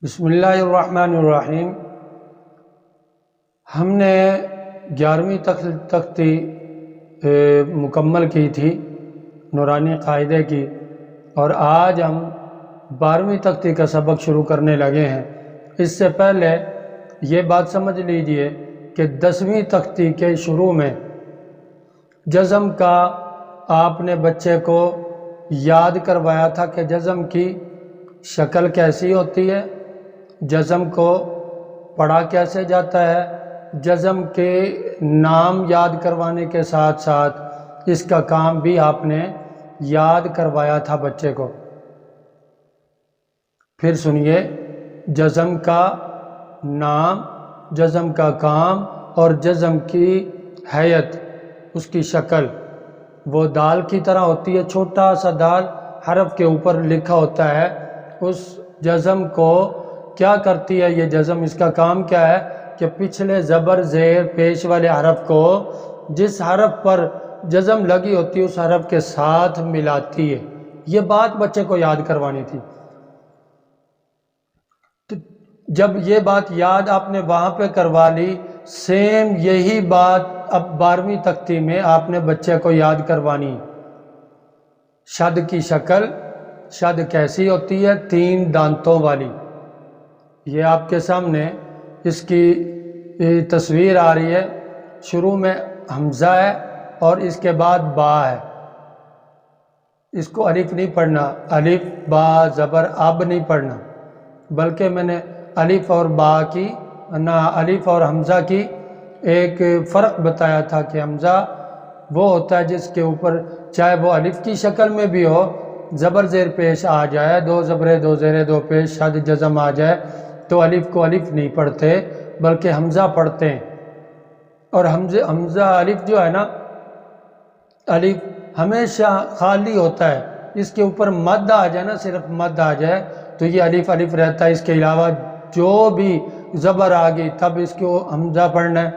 بسم اللہ الرحمن الرحیم۔ ہم نے 11ویں تختی مکمل کی تھی نورانی قاعدے کی، اور آج ہم 12ویں تختی کا سبق شروع کرنے لگے ہیں۔ اس سے پہلے یہ بات سمجھ لیجئے کہ 10ویں تختی کے شروع میں جزم کا آپ نے بچے کو یاد کروایا تھا کہ جزم کی شکل کیسی ہوتی ہے، جزم کو پڑھا کیسے جاتا ہے، جزم کے نام یاد کروانے کے ساتھ ساتھ اس کا کام بھی آپ نے یاد کروایا تھا بچے کو۔ پھر سنیے، جزم کا نام، جزم کا کام اور جزم کی ہیئت، اس کی شکل وہ دال کی طرح ہوتی ہے، چھوٹا سا دال حرف کے اوپر لکھا ہوتا ہے۔ اس جزم کو کیا کرتی ہے یہ جزم، اس کا کام کیا ہے کہ پچھلے زبر زیر پیش والے حرف کو جس حرف پر جزم لگی ہوتی ہے اس حرف کے ساتھ ملاتی ہے۔ یہ بات بچے کو یاد کروانی تھی۔ تو جب یہ بات یاد آپ نے وہاں پہ کروا لی، سیم یہی بات اب 12ویں تختی میں آپ نے بچے کو یاد کروانی۔ شد کی شکل، شد کیسی ہوتی ہے؟ 3 دانتوں والی۔ یہ آپ کے سامنے اس کی تصویر آ رہی ہے۔ شروع میں حمزہ ہے اور اس کے بعد با ہے۔ اس کو الف نہیں پڑھنا، الف با زبر اب نہیں پڑھنا، بلکہ میں نے الف اور با کی نہ الف اور حمزہ کی ایک فرق بتایا تھا کہ حمزہ وہ ہوتا ہے جس کے اوپر چاہے وہ الف کی شکل میں بھی ہو، زبر زیر پیش آ جائے، 2 زبریں 2 زیریں 2 پیش شد جزم آ جائے تو الف کو الف نہیں پڑھتے بلکہ حمزہ پڑھتے ہیں۔ اور حمزہ الف جو ہے نا، الف ہمیشہ خالی ہوتا ہے، اس کے اوپر مد آ جائے نا، صرف مد آ جائے تو یہ الف الف رہتا ہے۔ اس کے علاوہ جو بھی زبر آ گئی تب اس کو حمزہ پڑھنا ہے۔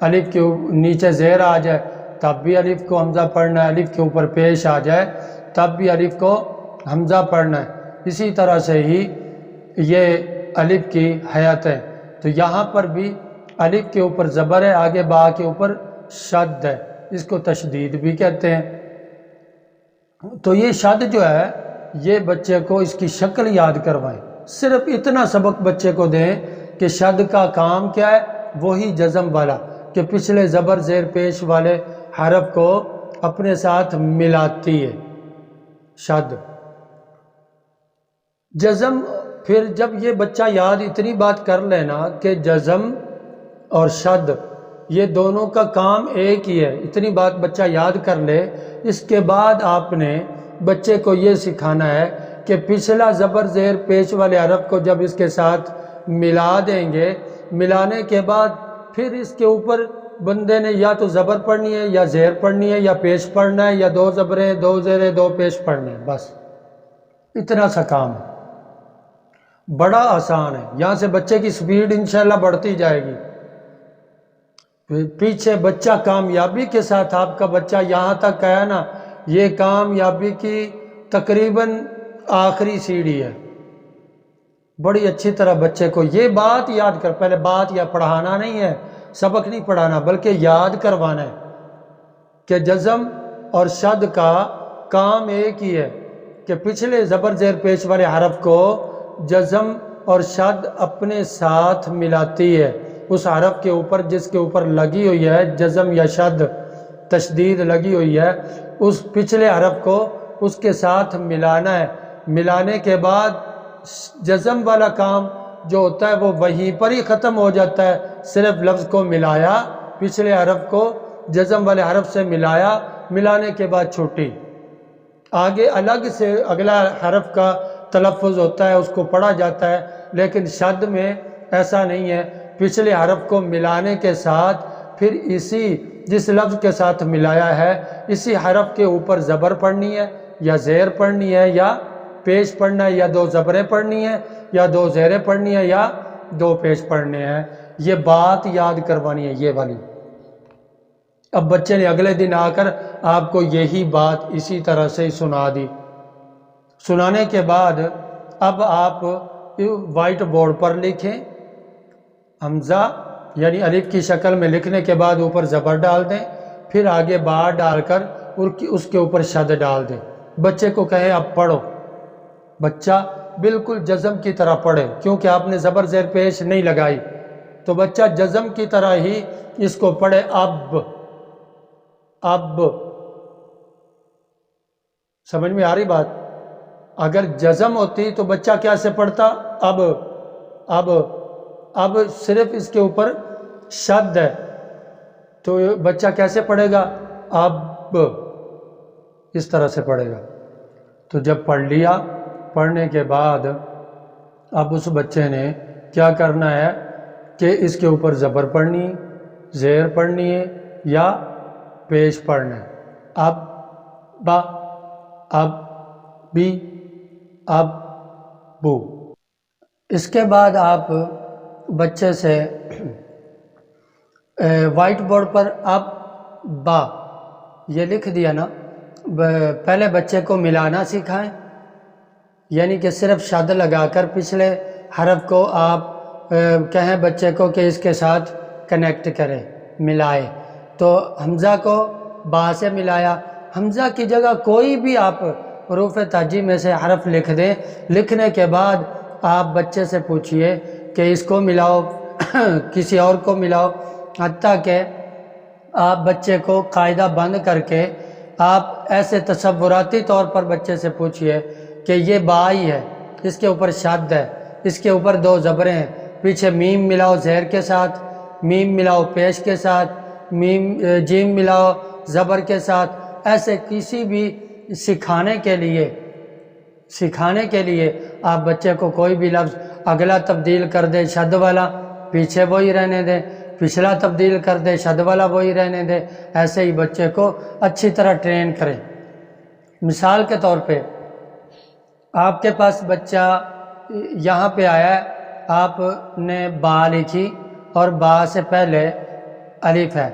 الف کے نیچے زیر آ جائے تب بھی الف کو حمزہ پڑھنا ہے، الف کے اوپر پیش آ جائے تب بھی الف کو حمزہ پڑھنا ہے۔ اسی طرح سے ہی یہ الف کی حیات ہے۔ تو یہاں پر بھی الف کے اوپر زبر ہے، آگے با کے اوپر شد ہے، اس کو تشدید بھی کہتے ہیں۔ تو یہ شد جو ہے یہ بچے کو اس کی شکل یاد کروائیں۔ صرف اتنا سبق بچے کو دیں کہ شد کا کام کیا ہے، وہی جزم والا کہ پچھلے زبر زیر پیش والے حرف کو اپنے ساتھ ملاتی ہے، شد جزم۔ پھر جب یہ بچہ یاد اتنی بات کر لینا کہ جزم اور شد یہ دونوں کا کام ایک ہی ہے، اتنی بات بچہ یاد کر لے، اس کے بعد آپ نے بچے کو یہ سکھانا ہے کہ پچھلا زبر زیر پیش والے حرف کو جب اس کے ساتھ ملا دیں گے، ملانے کے بعد پھر اس کے اوپر بندے نے یا تو زبر پڑھنی ہے یا زیر پڑھنی ہے یا پیش پڑھنا ہے یا 2 زبریں 2 زیریں 2 پیش پڑھنی ہے، بس اتنا سا کام ہے۔ بڑا آسان ہے، یہاں سے بچے کی سپیڈ انشاءاللہ بڑھتی جائے گی۔ پیچھے بچہ کامیابی کے ساتھ، آپ کا بچہ یہاں تک آیا نا، یہ کامیابی کی تقریباً آخری سیڑھی ہے۔ بڑی اچھی طرح بچے کو یہ بات یاد کر، پہلے بات یا پڑھانا نہیں ہے، سبق نہیں پڑھانا بلکہ یاد کروانا ہے کہ جزم اور شد کا کام ایک ہی ہے کہ پچھلے زبر زیر پیش والے حرف کو جزم اور شد اپنے ساتھ ملاتی ہے، اس حرف کے اوپر جس کے اوپر لگی ہوئی ہے جزم یا شد، تشدید لگی ہوئی ہے، اس پچھلے حرف کو اس کے ساتھ ملانا ہے۔ ملانے کے بعد جزم والا کام جو ہوتا ہے وہ وہیں پر ہی ختم ہو جاتا ہے، صرف لفظ کو ملایا، پچھلے حرف کو جزم والے حرف سے ملایا، ملانے کے بعد چھوٹی، آگے الگ سے اگلا حرف کا تلفظ ہوتا ہے، اس کو پڑھا جاتا ہے۔ لیکن شد میں ایسا نہیں ہے، پچھلے حرف کو ملانے کے ساتھ پھر اسی جس لفظ کے ساتھ ملایا ہے اسی حرف کے اوپر زبر پڑھنی ہے یا زیر پڑھنی ہے یا پیش پڑھنا ہے، یا 2 زبریں پڑھنی ہے یا 2 زیریں پڑھنی ہے یا 2 پیش پڑھنے ہیں۔ یہ بات یاد کروانی ہے، یہ والی۔ اب بچے نے اگلے دن آ کر آپ کو یہی بات اسی طرح سے سنا دی۔ سنانے کے بعد اب آپ وائٹ بورڈ پر لکھیں، حمزہ یعنی الف کی شکل میں لکھنے کے بعد اوپر زبر ڈال دیں، پھر آگے با ڈال کر اس کے اوپر شد ڈال دیں۔ بچے کو کہیں اب پڑھو، بچہ بالکل جزم کی طرح پڑھے، کیونکہ آپ نے زبر زیر پیش نہیں لگائی، تو بچہ جزم کی طرح ہی اس کو پڑھے، اب۔ سمجھ میں آ رہی بات؟ اگر جزم ہوتی تو بچہ کیسے پڑھتا؟ اب صرف اس کے اوپر شد ہے تو بچہ کیسے پڑھے گا؟ اب، اس طرح سے پڑھے گا۔ تو جب پڑھ لیا، پڑھنے کے بعد اب اس بچے نے کیا کرنا ہے کہ اس کے اوپر زبر پڑھنی ہے، زیر پڑھنی ہے یا پیش پڑھنا ہے۔ اب با، اب بی، اب بو۔ اس کے بعد آپ بچے سے وائٹ بورڈ پر اب با یہ لکھ دیا نا، پہلے بچے کو ملانا سکھائیں، یعنی کہ صرف شد لگا کر پچھلے حرف کو آپ کہیں بچے کو کہ اس کے ساتھ کنیکٹ کرے، ملائے۔ تو حمزہ کو با سے ملایا، حمزہ کی جگہ کوئی بھی آپ حروف تہجی میں سے حرف لکھ دیں، لکھنے کے بعد آپ بچے سے پوچھئے کہ اس کو ملاؤ، کسی اور کو ملاؤ، حتیٰ کہ آپ بچے کو قاعدہ بند کر کے آپ ایسے تصوراتی طور پر بچے سے پوچھئے کہ یہ با ہی ہے، اس کے اوپر شد ہے، اس کے اوپر دو زبریں ہیں، پیچھے میم ملاؤ زیر کے ساتھ، میم ملاؤ پیش کے ساتھ، جیم ملاؤ زبر کے ساتھ، ایسے کسی بھی سکھانے کے لیے آپ بچے کو کوئی بھی لفظ اگلا تبدیل کر دیں شد والا، پیچھے وہی رہنے دیں، پچھلا تبدیل کر دیں شد والا وہی رہنے دیں، ایسے ہی بچے کو اچھی طرح ٹرین کریں۔ مثال کے طور پہ آپ کے پاس بچہ یہاں پہ آیا ہے، آپ نے با لکھی اور با سے پہلے الف ہے،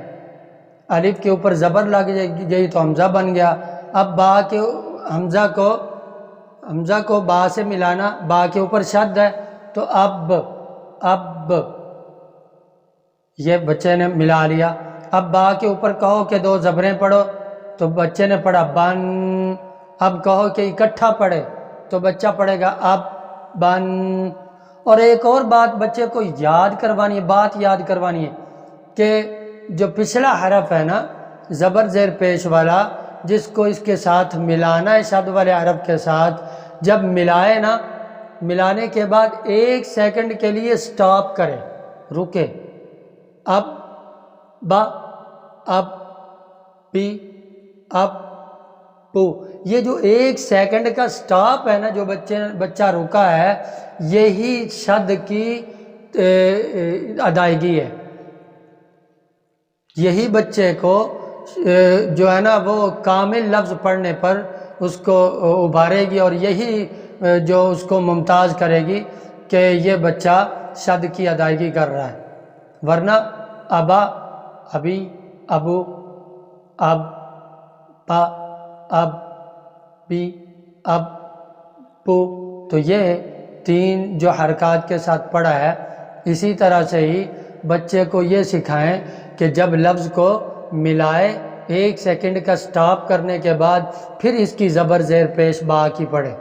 الف کے اوپر زبر لگ گئی تو حمزہ بن گیا۔ اب با کے حمزہ کو با سے ملانا، با کے اوپر شد ہے تو اب یہ بچے نے ملا لیا۔ اب با کے اوپر کہو کہ دو زبریں پڑھو تو بچے نے پڑھا بن، اب کہو کہ اکٹھا پڑھے تو بچہ پڑھے گا اب بن۔ اور ایک اور بات بچے کو یاد کروانی ہے کہ جو پچھلا حرف ہے نا زبر زیر پیش والا، جس کو اس کے ساتھ ملانا ہے شد والے حرف کے ساتھ، جب ملائے نا، ملانے کے بعد 1 سیکنڈ کے لیے سٹاپ کرے، رکے، اب با، اب بی، اب بو۔ یہ جو 1 سیکنڈ کا سٹاپ ہے نا، جو بچہ رکا ہے، یہی شد کی ادائیگی ہے، یہی بچے کو جو ہے نا وہ کامل لفظ پڑھنے پر اس کو ابھارے گی، اور یہی جو اس کو ممتاز کرے گی کہ یہ بچہ شد کی ادائیگی کر رہا ہے۔ ورنہ ابا، ابی، ابو، اب، با، اب، بی، اب، بو، تو یہ 3 جو حرکات کے ساتھ پڑھا ہے، اسی طرح سے ہی بچے کو یہ سکھائیں کہ جب لفظ کو ملائے 1 سیکنڈ کا سٹاپ کرنے کے بعد پھر اس کی زبر زیر پیش با کی پڑھے۔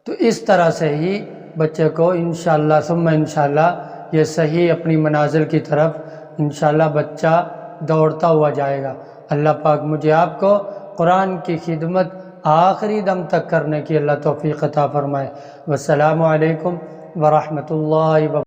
تو اس طرح سے ہی بچے کو انشاءاللہ ثم انشاءاللہ یہ صحیح اپنی منازل کی طرف انشاءاللہ بچہ دوڑتا ہوا جائے گا۔ اللہ پاک مجھے آپ کو قرآن کی خدمت آخری دم تک کرنے کی اللہ توفیق عطا فرمائے۔ والسلام علیکم ورحمۃ اللہ وبرکاتہ۔